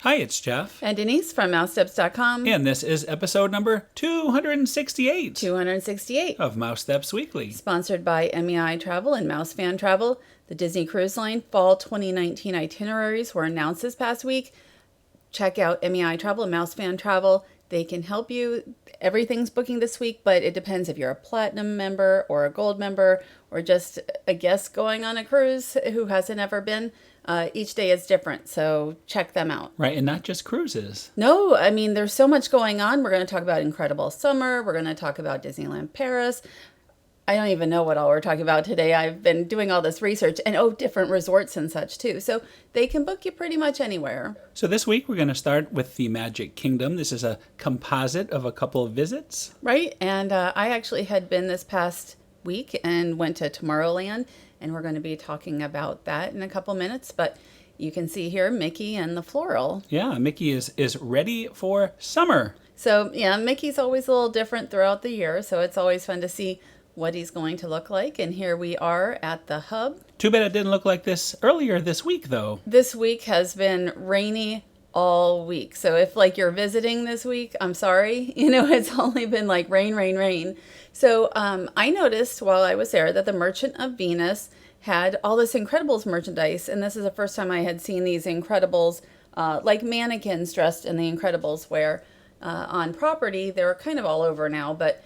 Hi, it's Jeff. And Denise from Mousesteps.com. And this is episode number 268. 268. Of Mousesteps Weekly. Sponsored by MEI Travel and Mouse Fan Travel. The Disney Cruise Line Fall 2019 itineraries were announced this past week. Check out MEI Travel and Mouse Fan Travel. They can help you. Everything's booking this week, but it depends if you're a platinum member or a gold member or just a guest going on a cruise who hasn't ever been. Each day is different, so check them out. Right, and not just cruises. No, I mean, there's so much going on. We're going to talk about Incredible Summer. We're going to talk about Disneyland Paris. I don't even know what all we're talking about today. I've been doing all this research and, different resorts and such too. So they can book you pretty much anywhere. So this week we're going to start with the Magic Kingdom. This is a composite of a couple of visits. Right, and I actually had been this past week and went to Tomorrowland. And we're going to be talking about that in a couple minutes. But you can see here Mickey and the floral. Yeah, Mickey is ready for summer. So, yeah, Mickey's always a little different throughout the year. So it's always fun to see what he's going to look like. And here we are at the hub. Too bad it didn't look like this earlier this week, though. This week has been rainy all week. So if you're visiting this week, I'm sorry. It's only been rain, rain, rain. So I noticed while I was there that the Merchant of Venus had all this Incredibles merchandise. And this is the first time I had seen these Incredibles, like mannequins dressed in the Incredibles wear on property. They're kind of all over now, but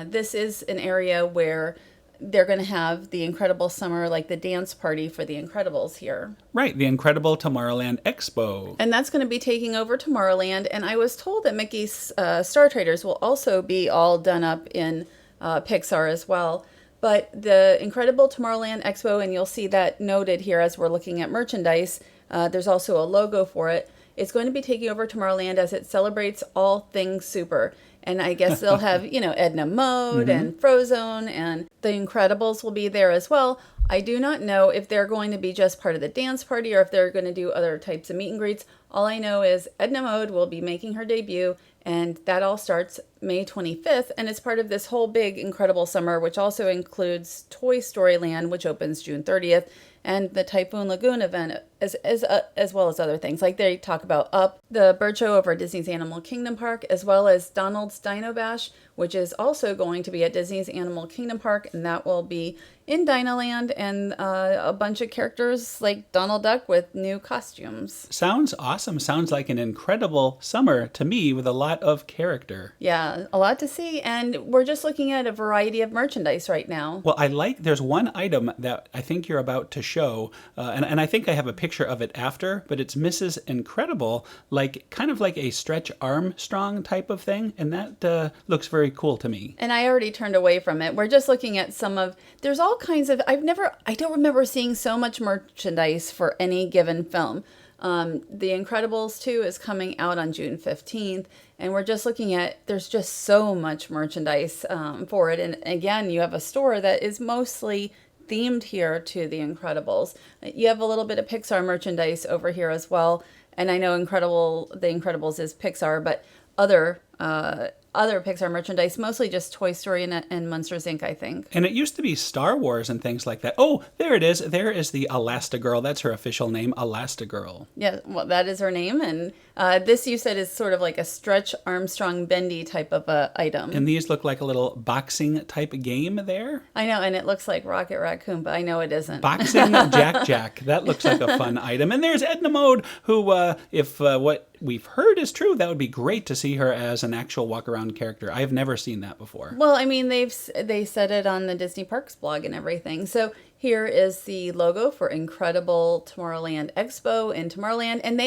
this is an area where they're going to have the Incredible Summer, like the dance party for the Incredibles here. Right, the Incredible Tomorrowland Expo. And that's going to be taking over Tomorrowland. And I was told that Mickey's Star Traders will also be all done up in Pixar as well. But the Incredible Tomorrowland Expo, and you'll see that noted here as we're looking at merchandise, there's also a logo for it. It's going to be taking over Tomorrowland as it celebrates all things super. And I guess they'll have, Edna Mode and Frozone, and the Incredibles will be there as well. I do not know if they're going to be just part of the dance party or if they're going to do other types of meet and greets. All I know is Edna Mode will be making her debut, and that all starts May 25th, and it's part of this whole big Incredible Summer, which also includes Toy Story Land, which opens June 30th, and the Typhoon Lagoon event, as well as other things. Like they talk about Up, the bird show over at Disney's Animal Kingdom Park, as well as Donald's Dino Bash, which is also going to be at Disney's Animal Kingdom Park, and that will be in Dinoland, and a bunch of characters like Donald Duck with new costumes. Sounds awesome. Sounds like an incredible summer to me with a lot of character. Yeah, a lot to see, and we're just looking at a variety of merchandise right now. Well, there's one item that I think you're about to show, and I think I have a picture of it after, but it's Mrs. Incredible, kind of like a Stretch Armstrong type of thing, and that looks very cool to me. And I already turned away from it. We're just looking at there's all kinds of, I don't remember seeing so much merchandise for any given film. The Incredibles 2 is coming out on June 15th, and we're just looking at, there's just so much merchandise for it. And again, you have a store that is mostly themed here to the Incredibles. You have a little bit of Pixar merchandise over here as well. And I know the Incredibles is Pixar, but other Pixar merchandise, mostly just Toy Story and Monsters, Inc., I think. And it used to be Star Wars and things like that. Oh, there it is. There is the Elastigirl. That's her official name, Elastigirl. Yeah, well, that is her name. And this, you said, is sort of like a Stretch Armstrong bendy type of item. And these look like a little boxing type game there. I know, and it looks like Rocket Raccoon, but I know it isn't. Boxing Jack. That looks like a fun item. And there's Edna Mode, who, if what we've heard is true, that would be great to see her as an actual walk-around character. I have never seen that before. Well, I mean, they said it on the Disney Parks blog and everything. So here is the logo for Incredible Tomorrowland Expo in Tomorrowland. And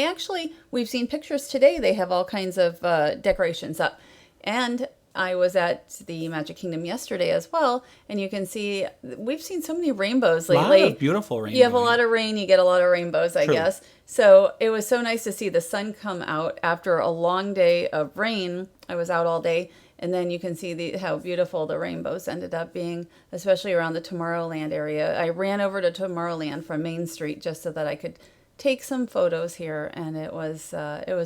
we've seen pictures today. They have all kinds of decorations up. And I was at the Magic Kingdom yesterday as well, and you can see we've seen so many rainbows lately. A lot of beautiful rainbows. You have a lot of rain, you get a lot of rainbows, I guess. So it was so nice to see the sun come out after a long day of rain. I was out all day, and then you can see how beautiful the rainbows ended up being, especially around the Tomorrowland area. I ran over to Tomorrowland from Main Street just so that I could take some photos here, and it was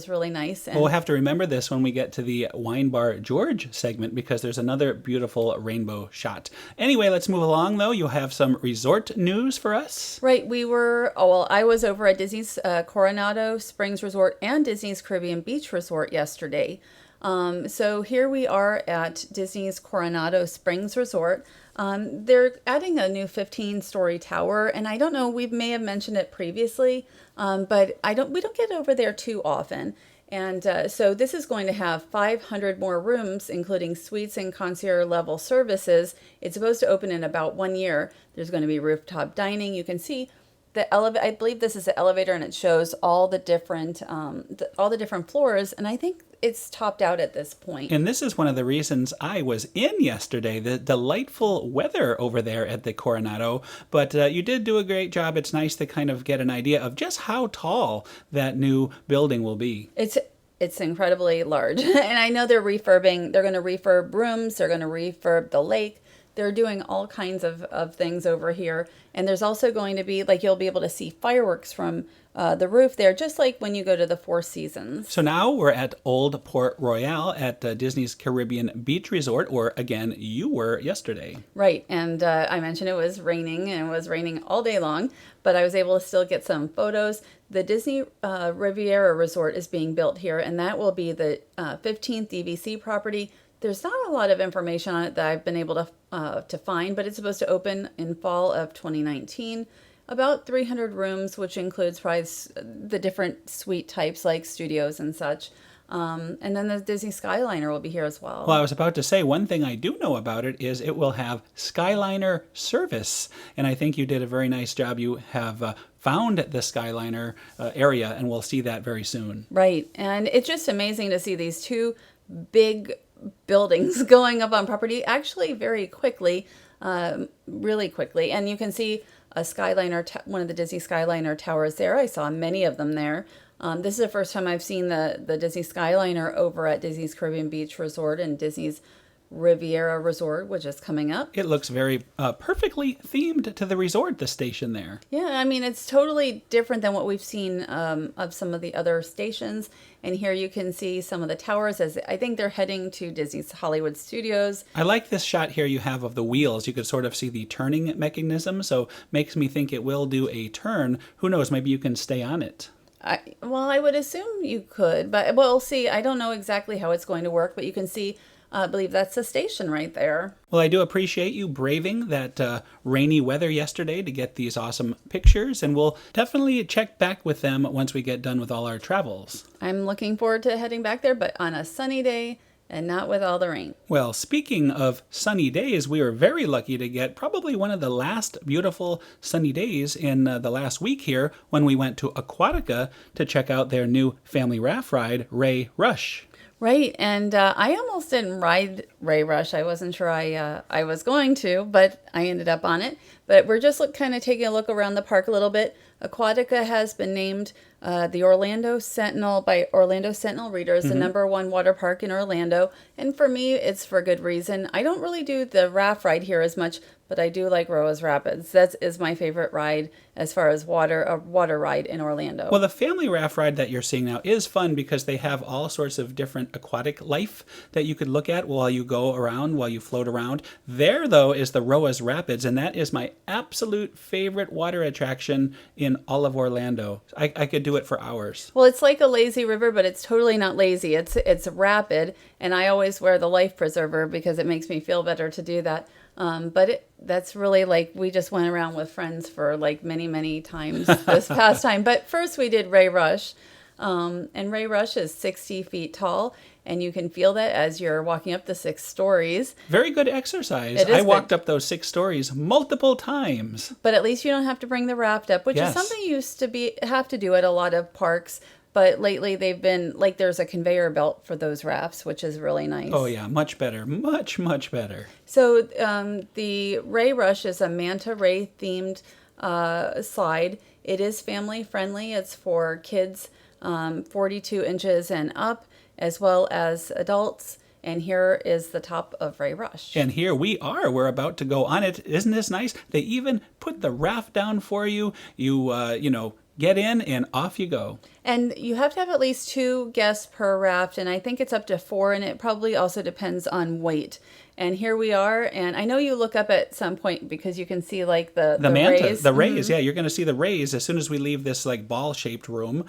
really nice. And Well, we'll have to remember this when we get to the Wine Bar George segment, because there's another beautiful rainbow shot. Anyway, let's move along, though. You'll have some resort news for us. right, I was over at Disney's Coronado Springs Resort and Disney's Caribbean Beach Resort yesterday. So here we are at Disney's Coronado Springs Resort. They're adding a new 15-story tower, and I don't know, we may have mentioned it previously, but we don't get over there too often. And so this is going to have 500 more rooms, including suites and concierge level services. It's supposed to open in about 1 year. There's going to be rooftop dining. You can see the elevator. I believe this is the elevator, and it shows all the different floors. And I think it's topped out at this point. And this is one of the reasons I was in yesterday, the delightful weather over there at the Coronado. But you did do a great job. It's nice to kind of get an idea of just how tall that new building will be. It's incredibly large. And I know they're going to refurb rooms. They're going to refurb the lake. They're doing all kinds of things over here. And there's also going to be, you'll be able to see fireworks from the roof there, just like when you go to the Four Seasons. So now we're at Old Port Royale at Disney's Caribbean Beach Resort, or again, you were yesterday. Right. And I mentioned it was raining, and it was raining all day long, but I was able to still get some photos. The Disney Riviera Resort is being built here, and that will be the 15th DVC property. There's not a lot of information on it that I've been able to find, but it's supposed to open in fall of 2019. About 300 rooms, which includes probably the different suite types like studios and such. And then the Disney Skyliner will be here as well. Well, I was about to say, one thing I do know about it is it will have Skyliner service. And I think you did a very nice job. You have found the Skyliner area, and we'll see that very soon. Right. And it's just amazing to see these two big buildings going up on property actually very quickly, really quickly. And you can see a Skyliner, one of the Disney Skyliner towers there. I saw many of them there. This is the first time I've seen the Disney Skyliner over at Disney's Caribbean Beach Resort and Disney's Riviera Resort, which is coming up. It looks very perfectly themed to the resort, the station there. Yeah, I mean, it's totally different than what we've seen of some of the other stations. And here you can see some of the towers, as I think they're heading to Disney's Hollywood Studios. I like this shot here you have of the wheels. You could sort of see the turning mechanism, so makes me think it will do a turn. Who knows, maybe you can stay on it. I would assume you could, but we'll see. I don't know exactly how it's going to work, but you can see, I believe that's the station right there. Well, I do appreciate you braving that rainy weather yesterday to get these awesome pictures, and we'll definitely check back with them once we get done with all our travels. I'm looking forward to heading back there, but on a sunny day and not with all the rain. Well, speaking of sunny days, we were very lucky to get probably one of the last beautiful sunny days in the last week here when we went to Aquatica to check out their new family raft ride, Ray Rush. Right, and I almost didn't ride Ray Rush. I wasn't sure I was going to, but I ended up on it. But we're just kind of taking a look around the park a little bit. Aquatica has been named the Orlando Sentinel by Orlando Sentinel readers, the #1 water park in Orlando. And for me, it's for good reason. I don't really do the raft ride here as much, but I do like Roa's Rapids. That is my favorite ride as far as a water ride in Orlando. Well, the family raft ride that you're seeing now is fun because they have all sorts of different aquatic life that you could look at while you go around, while you float around. There, though, is the Roa's Rapids, and that is my absolute favorite water attraction in all of Orlando. I could do it for hours. Well, it's like a lazy river, but it's totally not lazy. It's rapid, and I always wear the life preserver because it makes me feel better to do that. But that's really we just went around with friends for many, many times this past time. But first we did Ray Rush. And Ray Rush is 60 feet tall, and you can feel that as you're walking up the 6 stories. Very good exercise. It is I walked up those 6 stories multiple times. But at least you don't have to bring the raft up, which is something you used to have to do at a lot of parks. But lately they've been, there's a conveyor belt for those rafts, which is really nice. Oh, yeah, much better. Much, much better. So the Ray Rush is a Manta Ray themed slide. It is family friendly. It's for kids 42 inches and up, as well as adults. And here is the top of Ray Rush. And here we are. We're about to go on it. Isn't this nice? They even put the raft down for you. You get in, and off you go. And you have to have at least 2 guests per raft, and I think it's up to 4, and it probably also depends on weight. And here we are, and I know you look up at some point because you can see like the manta, rays. the rays. Yeah, you're going to see the rays as soon as we leave this like ball-shaped room.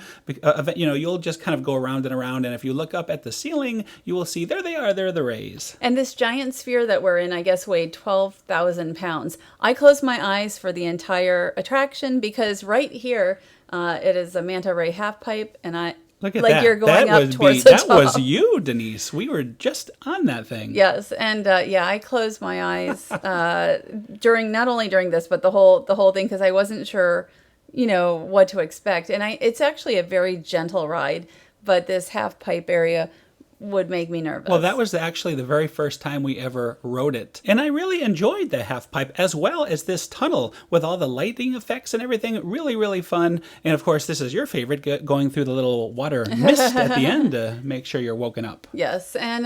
You'll just kind of go around and around, and if you look up at the ceiling, you will see there they are. They're the rays. And this giant sphere that we're in, I guess, weighed 12,000 pounds. I closed my eyes for the entire attraction because right here, it is a Manta Ray Halfpipe, and Look at like that. You're going that up towards the that top. was you, Denise. We were just on that thing. Yes, and I closed my eyes not only during this, but the whole thing because I wasn't sure, what to expect. And it's actually a very gentle ride, but this half pipe area would make me nervous. Well, that was actually the very first time we ever rode it. And I really enjoyed the half pipe as well as this tunnel with all the lighting effects and everything. Really, really fun. And of course, this is your favorite, going through the little water mist at the end to make sure you're woken up. Yes, and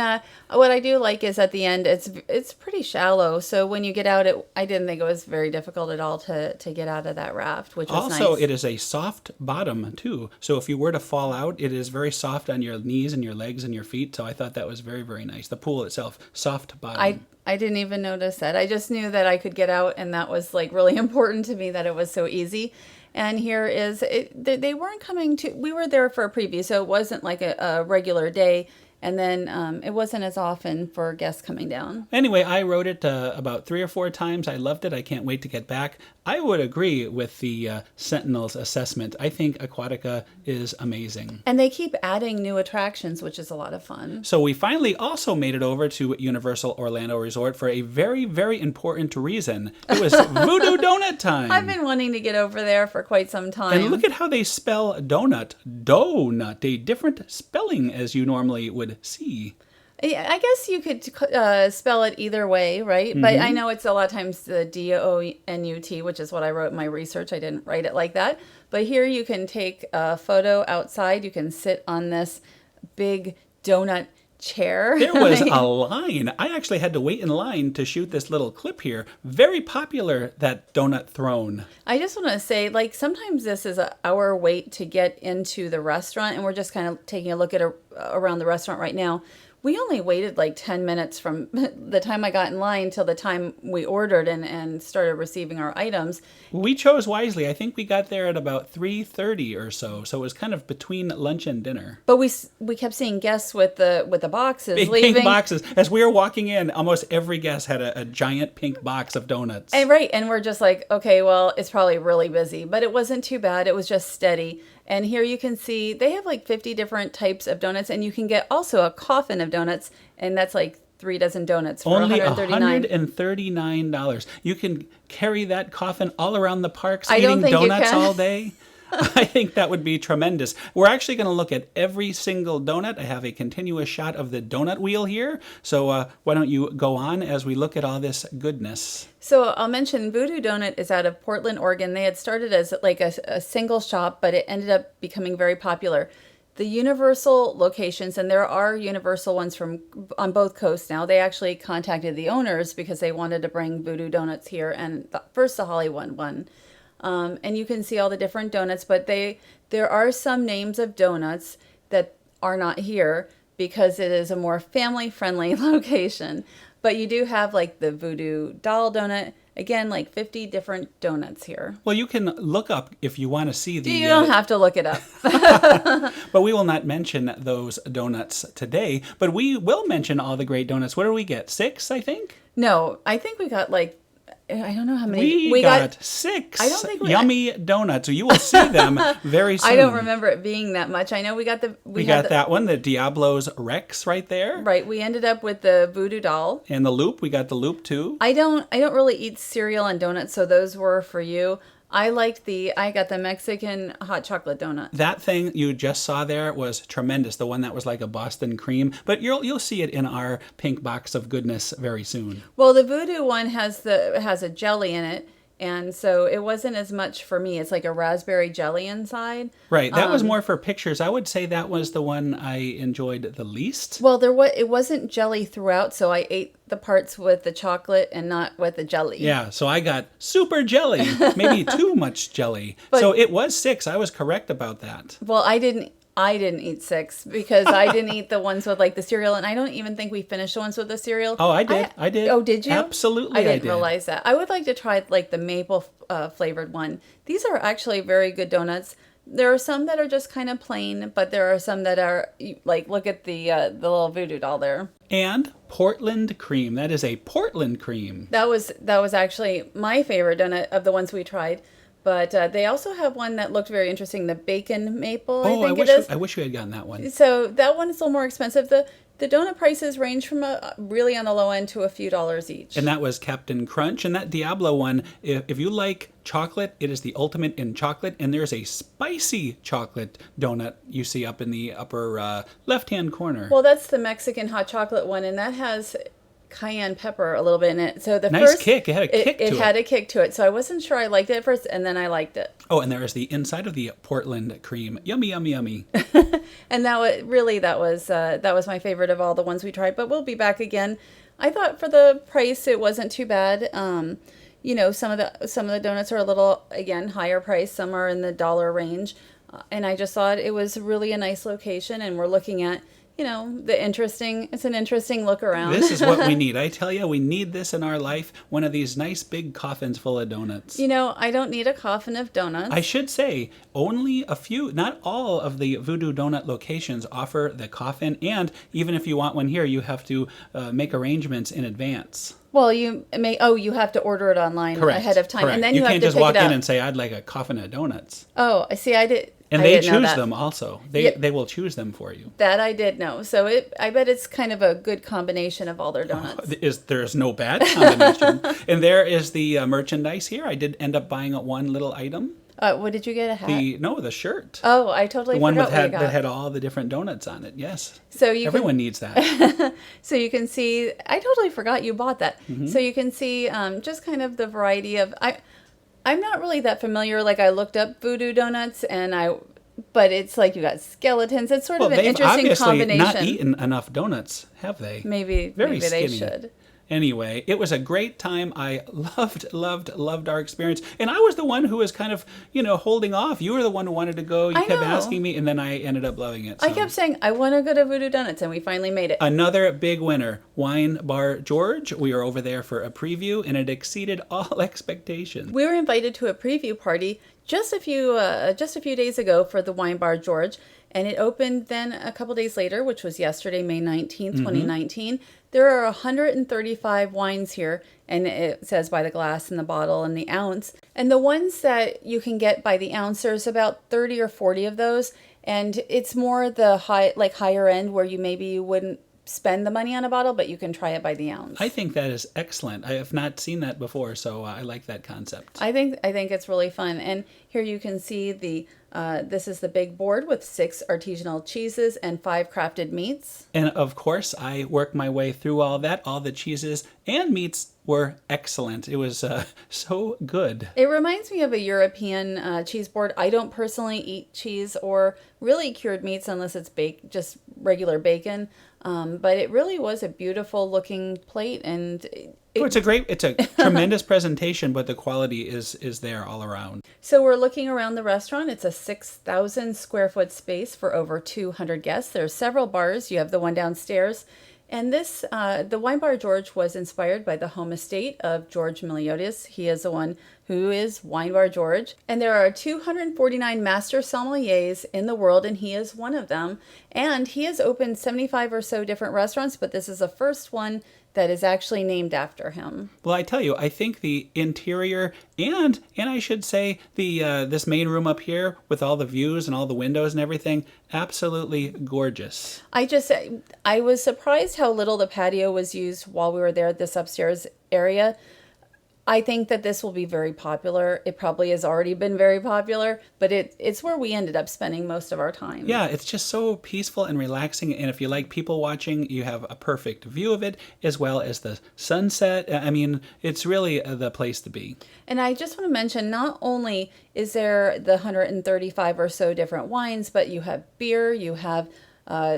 what I do like is at the end, it's pretty shallow. So when you get out, I didn't think it was very difficult at all to get out of that raft, which was nice. Also, it is a soft bottom too. So if you were to fall out, it is very soft on your knees and your legs and your feet. So I thought that was very, very nice. The pool itself, soft bottom. I didn't even notice that. I just knew that I could get out, and that was like really important to me that it was so easy. And here is they weren't coming to. We were there for a preview, so it wasn't like a regular day. And then it wasn't as often for guests coming down. Anyway, I rode it about 3 or 4 times. I loved it. I can't wait to get back. I would agree with the Sentinel's assessment. I think Aquatica is amazing. And they keep adding new attractions, which is a lot of fun. So we finally also made it over to Universal Orlando Resort for a very, very important reason. It was Voodoo Doughnut time. I've been wanting to get over there for quite some time. And look at how they spell donut. Donut, a different spelling as you normally would see. Yeah, I guess you could spell it either way, right? Mm-hmm. But I know it's a lot of times the DONUT, which is what I wrote in my research. I didn't write it like that. But here you can take a photo outside. You can sit on this big donut chair. There was a line. I actually had to wait in line to shoot this little clip here. Very popular, that donut throne. I just want to say, like, sometimes this is our wait to get into the restaurant, and we're just kind of taking a look at around the restaurant right now. We only waited like 10 minutes from the time I got in line till the time we ordered and started receiving our items. We chose wisely. I think we got there at about 3:30 or so. So it was kind of between lunch and dinner. But we kept seeing guests with the boxes big leaving. Pink boxes. As we were walking in, almost every guest had a giant pink box of donuts. And we're just like, okay, well, it's probably really busy. But it wasn't too bad. It was just steady. And here you can see they have like 50 different types of donuts, and you can get also a coffin of donuts, and that's like 3 dozen donuts for only $139. $139. You can carry that coffin all around the parks I don't eating think donuts you can. all day. I think that would be tremendous. We're actually going to look at every single donut. I have a continuous shot of the donut wheel here. So why don't you go on as we look at all this goodness. So I'll mention Voodoo Doughnut is out of Portland, Oregon. They had started as like a single shop, but it ended up becoming very popular. The Universal locations, and there are Universal ones on both coasts now, they actually contacted the owners because they wanted to bring Voodoo Doughnut here, and first the Hollywood one. And you can see all the different donuts, but there are some names of donuts that are not here because it is a more family-friendly location. But you do have like the Voodoo Doll Doughnut. Again, like 50 different donuts here. Well, you can look up if you want to see the... You don't have to look it up. But we will not mention those donuts today. But we will mention all the great donuts. What did we get? 6, I think? No, I think we got like... I don't know how many. We got 6 I don't think yummy donuts. You will see them very soon. I don't remember it being that much. I know we got the... We got that one, the Diablo's Rex right there. Right. We ended up with the Voodoo Doll. And the Loop. We got the Loop too. I don't really eat cereal and donuts, so those were for you. I got the Mexican hot chocolate donut. That thing you just saw there was tremendous. The one that was like a Boston cream. But you'll see it in our pink box of goodness very soon. Well, the Voodoo one has a jelly in it, And so it wasn't as much for me. It's like a raspberry jelly inside. Right. That was more for pictures. I would say that was the one I enjoyed the least. Well, it wasn't jelly throughout, so I ate the parts with the chocolate and not with the jelly. Yeah, so I got super jelly, maybe too much jelly. So it was 6. I was correct about that. Well, I didn't eat 6 because I didn't eat the ones with like the cereal, and I don't even think we finished the ones with the cereal. Oh, I did. I did. Oh, did you? Absolutely, I didn't realize that. I would like to try like the maple flavored one. These are actually very good donuts. There are some that are just kind of plain, but there are some that are like, look at the little voodoo doll there. And Portland cream. That is a Portland cream. That was actually my favorite donut of the ones we tried. But they also have one that looked very interesting, the bacon maple, I think it is. I wish we had gotten that one. So that one is a little more expensive. The donut prices range from really on the low end to a few dollars each. And that was Captain Crunch. And that Diablo one, if you like chocolate, it is the ultimate in chocolate. And there's a spicy chocolate donut you see up in the upper left-hand corner. Well, that's the Mexican hot chocolate one, and that has cayenne pepper a little bit in it. So the nice first kick. It had a kick to it. It had a kick to it. So I wasn't sure I liked it at first, and then I liked it. Oh, and there is the inside of the Portland cream. Yummy, yummy, yummy. And that was my favorite of all the ones we tried. But we'll be back again. I thought for the price it wasn't too bad. You know, some of the donuts are a little, again, higher price. Some are in the dollar range. And I just thought it was really a nice location, and we're looking at, you know, it's an interesting look around. This is what we need. I tell you, we need this in our life. One of these nice big coffins full of donuts. You know, I don't need a coffin of donuts. I should say, only a few, not all of the Voodoo Doughnut locations offer the coffin. And even if you want one here, you have to make arrangements in advance. Well, you have to order it online ahead of time. Correct. And then you have can't to just pick walk it up. in and say, I'd like a coffin of donuts. Oh, I see. And they choose them also. They will choose them for you. That I did know. So I bet it's kind of a good combination of all their donuts. There's no bad combination. And there is the merchandise here. I did end up buying one little item. What did you get? A hat? The shirt. Oh, I totally forgot what you got. That had all the different donuts on it. Yes. So everyone needs that. So you can see. I totally forgot you bought that. Mm-hmm. So you can see just kind of the variety of. I'm not really that familiar. Like I looked up Voodoo Doughnut but it's like you got skeletons. It's sort of an interesting combination. They've obviously not eaten enough donuts, have they? Maybe they should. Anyway, it was a great time. I loved our experience. And I was the one who was kind of, holding off. You were the one who wanted to go. You kept asking me, and then I ended up loving it. So. I kept saying, I want to go to Voodoo Doughnut, and we finally made it. Another big winner, Wine Bar George. We were over there for a preview, and it exceeded all expectations. We were invited to a preview party just a few days ago for the Wine Bar George. And it opened then a couple days later, which was yesterday, May 19th, 2019. There are 135 wines here, and it says by the glass and the bottle and the ounce. And the ones that you can get by the ounce, there's about 30 or 40 of those. And it's more the higher end where you wouldn't spend the money on a bottle, but you can try it by the ounce. I think that is excellent. I have not seen that before, so I like that concept. I think it's really fun. And here you can see this is the big board with 6 artisanal cheeses and 5 crafted meats. And of course, I worked my way through all that. All the cheeses and meats were excellent. It was so good. It reminds me of a European cheese board. I don't personally eat cheese or really cured meats unless it's just regular bacon. But it really was a beautiful looking plate, and it's a tremendous presentation, but the quality is there all around. So we're looking around the restaurant. It's a 6,000 square foot space for over 200 guests. There's several bars. You have the one downstairs. And the Wine Bar George was inspired by the home estate of George Miliotis. He is the one who is Wine Bar George. And there are 249 master sommeliers in the world, and he is one of them. And he has opened 75 or so different restaurants, but this is the first one that is actually named after him. Well, I tell you, I think the interior and I should say this main room up here with all the views and all the windows and everything, absolutely gorgeous. I was surprised how little the patio was used while we were there at this upstairs area. I think that this will be very popular. It probably has already been very popular, but it's where we ended up spending most of our time. Yeah, it's just so peaceful and relaxing. And if you like people watching, you have a perfect view of it, as well as the sunset. I mean, it's really the place to be. And I just want to mention, not only is there the 135 or so different wines, but you have beer, you have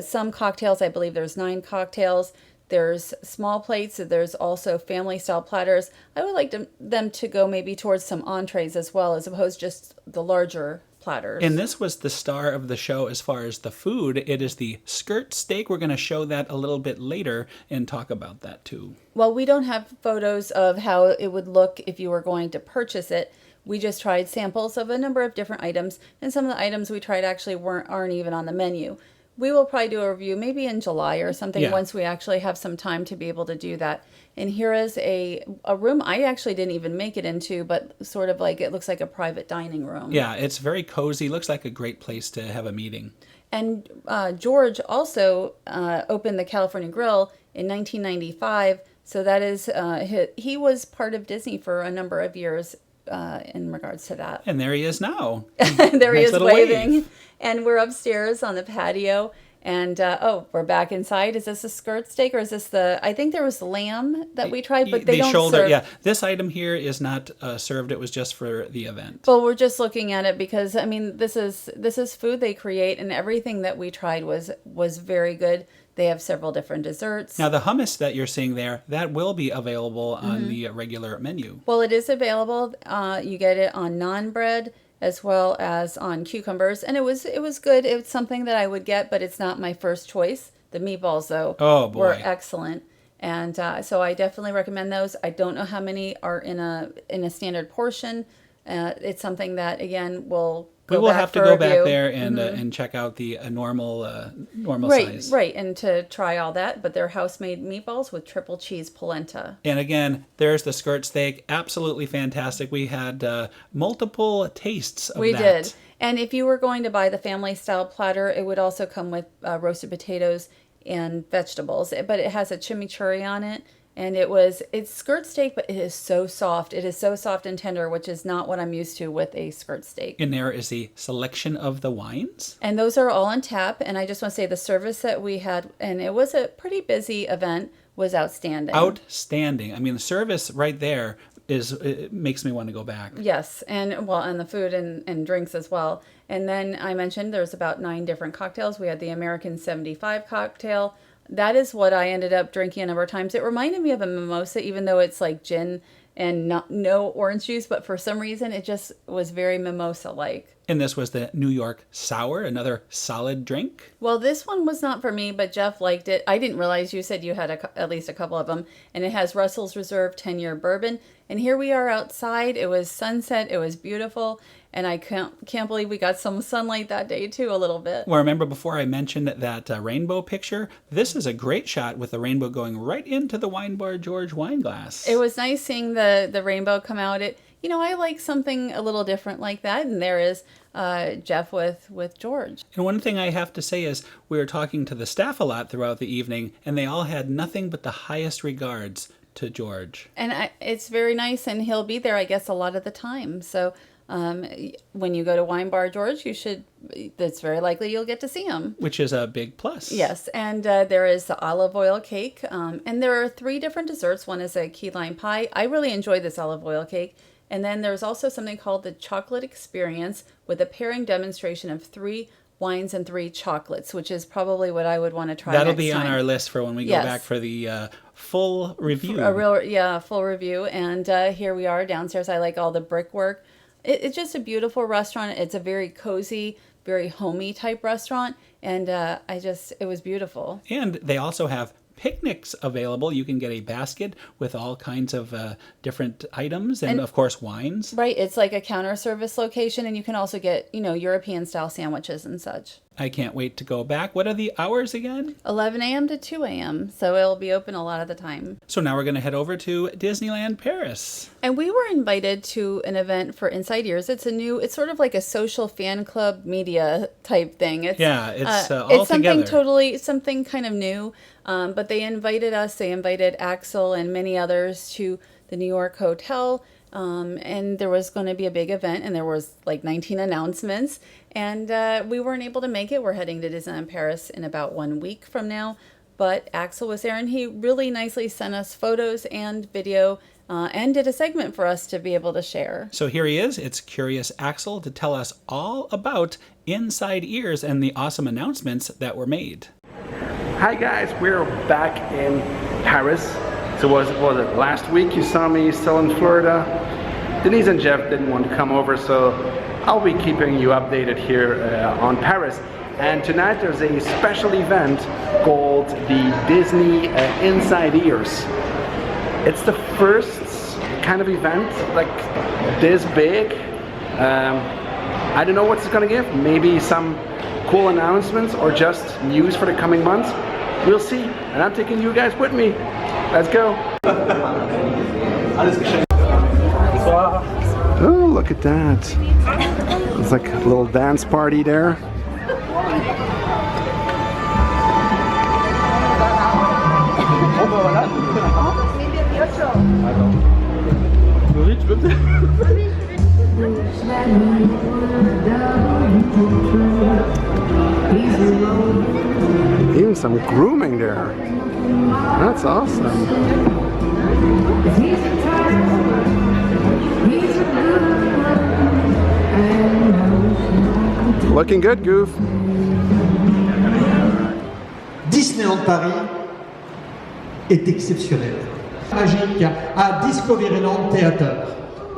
some cocktails. I believe there's 9 cocktails. There's small plates. There's also family style platters. I would like them to go maybe towards some entrees as well, as opposed to just the larger platters. And this was the star of the show as far as the food. It is the skirt steak. We're going to show that a little bit later and talk about that too. Well, we don't have photos of how it would look if you were going to purchase it. We just tried samples of a number of different items, and some of the items we tried actually aren't even on the menu. We will probably do a review maybe in July or something once we actually have some time to be able to do that. And here is a room I actually didn't even make it into, but sort of like it looks like a private dining room. Yeah, it's very cozy. Looks like a great place to have a meeting. And George also opened the California Grill in 1995. So that is, he was part of Disney for a number of years in regards to that. And there he is now. There he Nice is little waving. wave. And we're upstairs on the patio. And, we're back inside. Is this a skirt steak or is this I think there was lamb that we tried, but they don't serve. Yeah, this item here is not served. It was just for the event. Well, we're just looking at it because, I mean, this is food they create, and everything that we tried was very good. They have several different desserts. Now, the hummus that you're seeing there, that will be available on the regular menu. Well, it is available. You get it on naan bread as well as on cucumbers, and it was good. It's something that I would get, but it's not my first choice. The meatballs, though, were excellent, and so I definitely recommend those. I don't know how many are in a standard portion. It's something that again we will have to go back there and check out the normal size. Right, and to try all that. But they're house-made meatballs with triple cheese polenta. And again, there's the skirt steak. Absolutely fantastic. We had multiple tastes of that. We did. And if you were going to buy the family-style platter, it would also come with roasted potatoes and vegetables. But it has a chimichurri on it. And it's skirt steak, but it is so soft. It is so soft and tender, which is not what I'm used to with a skirt steak. And there is a selection of the wines. And those are all on tap. And I just want to say the service that we had, and it was a pretty busy event, was outstanding. Outstanding. I mean, the service right there it makes me want to go back. Yes, and the food and drinks as well. And then I mentioned there's about 9 different cocktails. We had the American 75 cocktail. That is what I ended up drinking a number of times. It reminded me of a mimosa, even though it's like gin and no orange juice, but for some reason it just was very mimosa-like. And this was the New York Sour, another solid drink. Well, this one was not for me, but Jeff liked it. I didn't realize you said you had at least a couple of them. And it has Russell's Reserve 10-year bourbon. And here we are outside. It was sunset. It was beautiful. And I can't believe we got some sunlight that day, too, a little bit. Well, remember before I mentioned that rainbow picture? This is a great shot with the rainbow going right into the Wine Bar George wine glass. It was nice seeing the rainbow come out. I like something a little different like that. And there is Jeff with George. And one thing I have to say is we were talking to the staff a lot throughout the evening, and they all had nothing but the highest regards to George. And it's very nice, and he'll be there, I guess, a lot of the time. So when you go to Wine Bar George, it's very likely you'll get to see him. Which is a big plus. Yes, and there is the olive oil cake, and there are 3 different desserts. One is a key lime pie. I really enjoyed this olive oil cake. And then there's also something called the Chocolate Experience with a pairing demonstration of 3 wines and 3 chocolates, which is probably what I would want to try That'll next be time. on our list for when we go back for the full review. Full review. And here we are downstairs. I like all the brickwork. It's just a beautiful restaurant. It's a very cozy, very homey type restaurant. And it was beautiful. And they also have picnics available. You can get a basket with all kinds of different items and of course wines. Right. It's like a counter service location, and you can also get, European style sandwiches and such. I can't wait to go back. What are the hours again? 11 a.m. to 2 a.m. So it'll be open a lot of the time. So now we're going to head over to Disneyland Paris. And we were invited to an event for Inside Ears. It's sort of like a social fan club media type thing. It's all together. Something kind of new. But they invited us. They invited Axel and many others to the New York Hotel. And there was going to be a big event, and there was like 19 announcements, and we weren't able to make it. We're heading to Disneyland Paris in about 1 week from now, but Axel was there, and he really nicely sent us photos and video and did a segment for us to be able to share. So here he is. It's Curious Axel to tell us all about Inside Ears and the awesome announcements that were made. Hi guys, we're back in Paris. So was it last week you saw me still in Florida? Denise and Jeff didn't want to come over, so I'll be keeping you updated here on Paris. And tonight there's a special event called the Disney Inside Ears. It's the first kind of event like this big. I don't know what it's gonna give. Maybe some cool announcements or just news for the coming months. We'll see. And I'm taking you guys with me. Let's go. Oh, look at that. It's like a little dance party there. Even some grooming there. That's awesome. Looking good, Goof. Disneyland Paris est exceptionnel. Magique à Discoveryland Theater.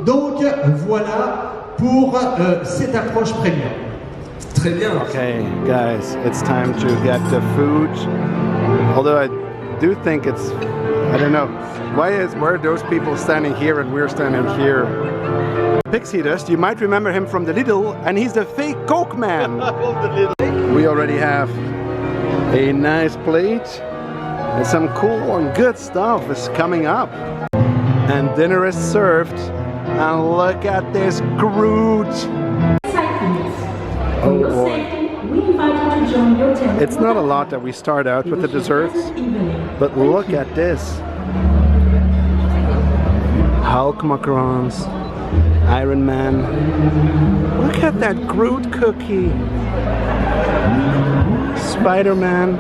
Donc voilà pour cette approche premium. Très bien. Okay, guys, it's time to get the food. Although I do think it's, I don't know, why are those people standing here and we're standing here? Pixie Dust, you might remember him from the Lidl, and he's the fake Coke man. We already have a nice plate, and some cool and good stuff is coming up. And dinner is served, and look at this Groot. Oh boy. It's not a lot that we start out with the desserts, but look at this. Hulk macarons, Iron Man. Look at that Groot cookie. Spider-Man.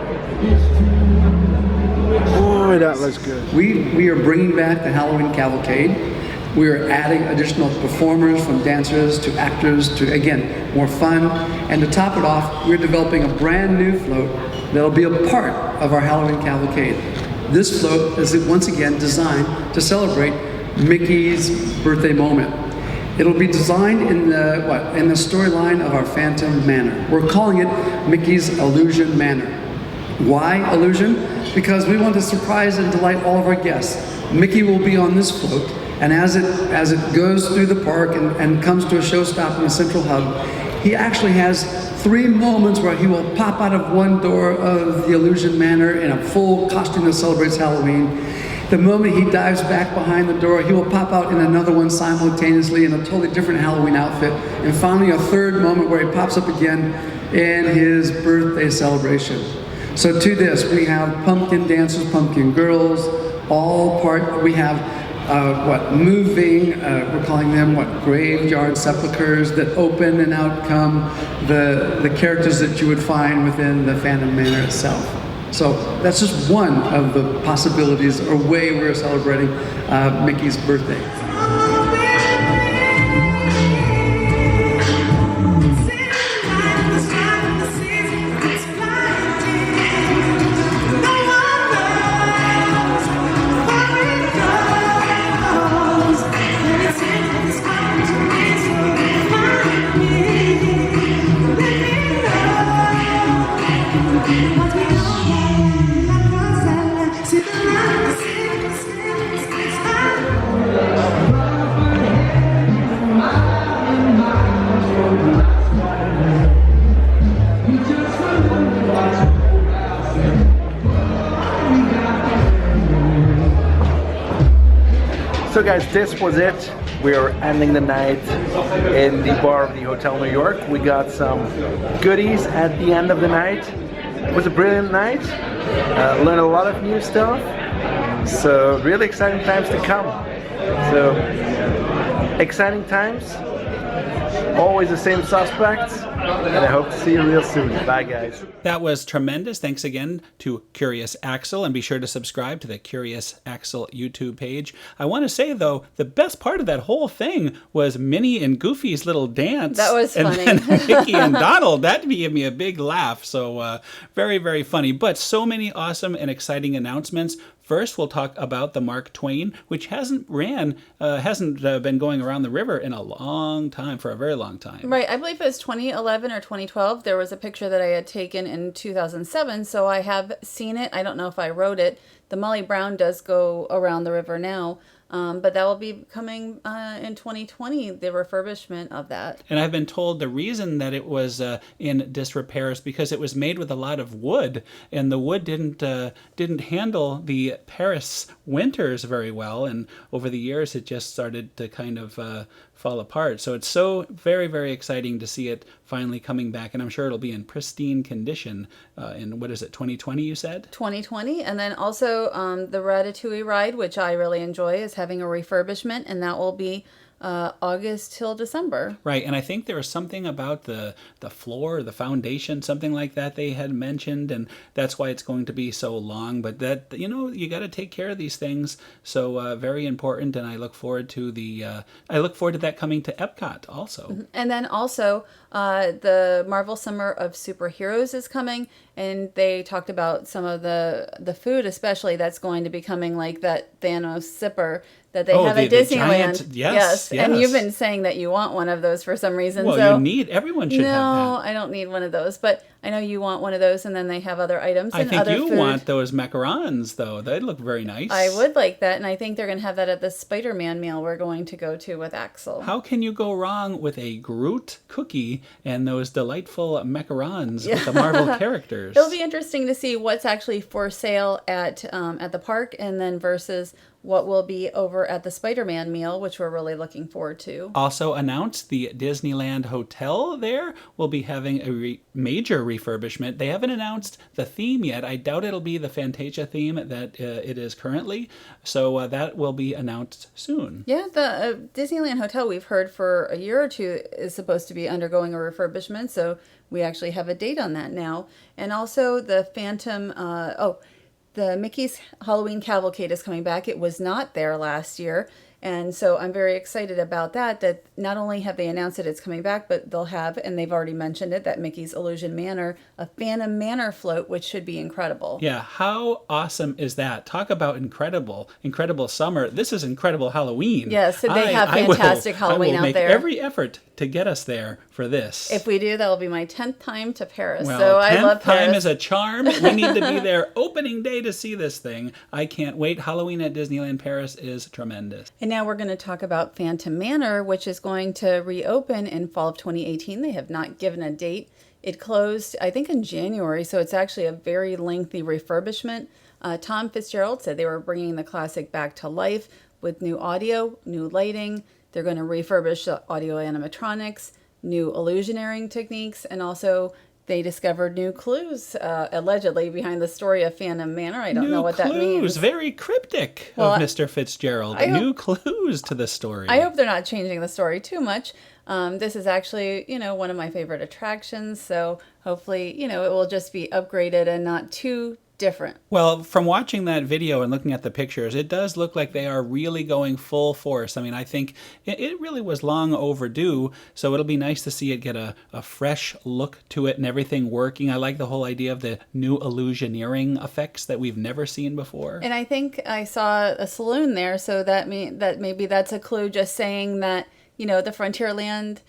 Boy, that looks good. We are bringing back the Halloween Cavalcade. We are adding additional performers, from dancers to actors to, again, more fun. And to top it off, we're developing a brand new float that'll be a part of our Halloween Cavalcade. This float is once again designed to celebrate Mickey's birthday moment. It'll be designed in the storyline of our Phantom Manor. We're calling it Mickey's Illusion Manor. Why illusion? Because we want to surprise and delight all of our guests. Mickey will be on this float, and as it goes through the park and comes to a show stop in the central hub, he actually has 3 moments where he will pop out of one door of the Illusion Manor in a full costume that celebrates Halloween. The moment he dives back behind the door, he will pop out in another one simultaneously in a totally different Halloween outfit. And finally, a third moment where he pops up again in his birthday celebration. So to this, we have pumpkin dancers, pumpkin girls, all part. We have moving, we're calling them graveyard sepulchres that open, and out come the characters that you would find within the Phantom Manor itself. So that's just one of the possibilities or way we're celebrating Mickey's birthday. So guys, this was it. We are ending the night in the bar of the Hotel New York. We got some goodies at the end of the night. It was a brilliant night. Learned a lot of new stuff. So really exciting times to come. So, exciting times. Always the same suspects. And I hope to see you real soon. Bye, guys. That was tremendous. Thanks again to Curious Axel, and be sure to subscribe to the Curious Axel YouTube page. I want to say, though, the best part of that whole thing was Minnie and Goofy's little dance. That was funny. And then Mickey and Donald. That gave me a big laugh. So very, very funny. But so many awesome and exciting announcements. First, we'll talk about the Mark Twain, which hasn't been going around the river in a long time, for a very long time. Right. I believe it was 2011 or 2012. There was a picture that I had taken in 2007, so I have seen it. I don't know if I wrote it. The Molly Brown does go around the river now. But that will be coming in 2020, the refurbishment of that. And I've been told the reason that it was in disrepair is because it was made with a lot of wood, and the wood didn't handle the Paris winters very well, and over the years it just started to kind of fall apart. So it's so very, very exciting to see it finally coming back, and I'm sure it'll be in pristine condition in, 2020 you said? 2020, and then also the Ratatouille ride, which I really enjoy, is having a refurbishment, and that will be August till December. Right, and I think there was something about the floor, the foundation, something like that they had mentioned, and that's why it's going to be so long. But that, you got to take care of these things. So very important, and I look forward to that coming to Epcot also. And then also the Marvel Summer of Superheroes is coming, and they talked about some of the food, especially that's going to be coming, like that Thanos zipper that they have at Disneyland. Giant, yes. And you've been saying that you want one of those for some reason. Well, so everyone should have that. No, I don't need one of those, but I know you want one of those, and then they have other items I and think other you food. want those macarons, though. They'd look very nice. I would like that, and I think they're going to have that at the Spider-Man meal we're going to go to with Axel. How can you go wrong with a Groot cookie and those delightful macarons with the Marvel characters? It'll be interesting to see what's actually for sale at the park, and then versus what will be over at the Spider-Man meal, which we're really looking forward to. Also announced, the Disneyland Hotel there will be having a major refurbishment. They haven't announced the theme yet. I doubt it'll be the Fantasia theme that it is currently. So that will be announced soon. Yeah, the Disneyland Hotel, we've heard for a year or two, is supposed to be undergoing a refurbishment. So we actually have a date on that now. And also the Phantom... the Mickey's Halloween Cavalcade is coming back. It was not there last year. And so I'm very excited about that not only have they announced that it's coming back, but they'll have, and they've already mentioned it, that Mickey's Illusion Manor, a Phantom Manor float, which should be incredible. Yeah, how awesome is that? Talk about incredible summer. This is incredible Halloween. Yes, so they have fantastic Halloween out there. I will make every effort to get us there for this. If we do, that will be my 10th time to Paris. Well, so I love 10th time Paris. is a charm. We need to be there opening day to see this thing. I can't wait. Halloween at Disneyland Paris is tremendous. And now we're going to talk about Phantom Manor, which is going to reopen in fall of 2018. They have not given a date. It closed, I think, in January, so it's actually a very lengthy refurbishment. Tom Fitzgerald said they were bringing the classic back to life with new audio, new lighting. They're going to refurbish the audio animatronics, new illusionating techniques, and also they discovered new clues, allegedly, behind the story of Phantom Manor. I don't know what that means. Very cryptic of Mr. Fitzgerald. New clues to the story. I hope they're not changing the story too much. This is actually, one of my favorite attractions. So hopefully, it will just be upgraded and not too different. Well, from watching that video and looking at the pictures, it does look like they are really going full force. I mean, I think it really was long overdue, so it'll be nice to see it get a fresh look to it and everything working. I like the whole idea of the new illusioneering effects that we've never seen before. And I think I saw a saloon there, so that maybe that's a clue, just saying that, the Frontierland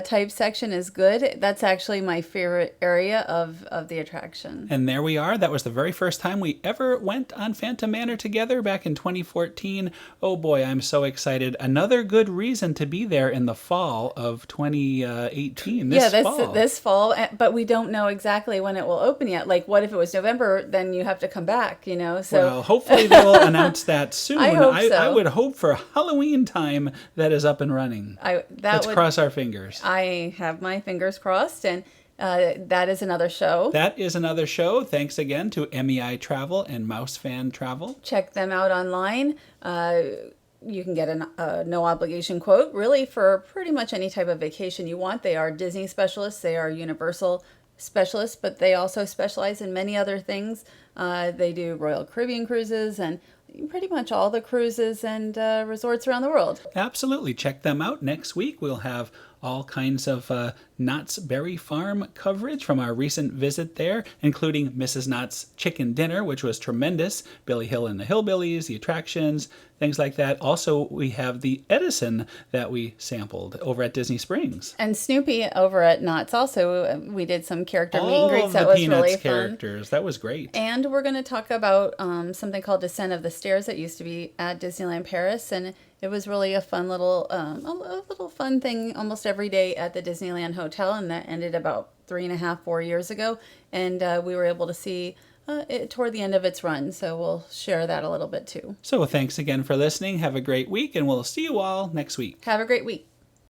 type section is good. That's actually my favorite area of the attraction. And there we are. That was the very first time we ever went on Phantom Manor together back in 2014. Oh boy, I'm so excited. Another good reason to be there in the fall of 2018. This fall, but we don't know exactly when it will open yet. Like, what if it was November? Then you have to come back, So well, hopefully they will announce that soon. I hope so. I would hope for Halloween time that is up and running. Let's cross our fingers. I have my fingers crossed, and that is another show. That is another show. Thanks again to MEI Travel and Mouse Fan Travel. Check them out online. you can get a no obligation quote really for pretty much any type of vacation you want. They are Disney specialists, they are Universal specialists, but they also specialize in many other things. They do Royal Caribbean cruises and pretty much all the cruises and resorts around the world. Absolutely. Check them out. Next week, we'll have all kinds of Knott's Berry Farm coverage from our recent visit there, including Mrs. Knott's Chicken Dinner, which was tremendous, Billy Hill and the Hillbillies, the attractions, things like that. Also, we have the Edison that we sampled over at Disney Springs. And Snoopy over at Knott's also, we did some character meet and All greets. of That the was Peanuts really characters. fun. That was great. And we're going to talk about something called Descent of the Stairs that used to be at Disneyland Paris, and it was really a fun little, a little fun thing almost every day at the Disneyland Hotel, and that ended about 3.5, 4 years ago, and we were able to see it toward the end of its run, so we'll share that a little bit too. So thanks again for listening. Have a great week, and we'll see you all next week. Have a great week.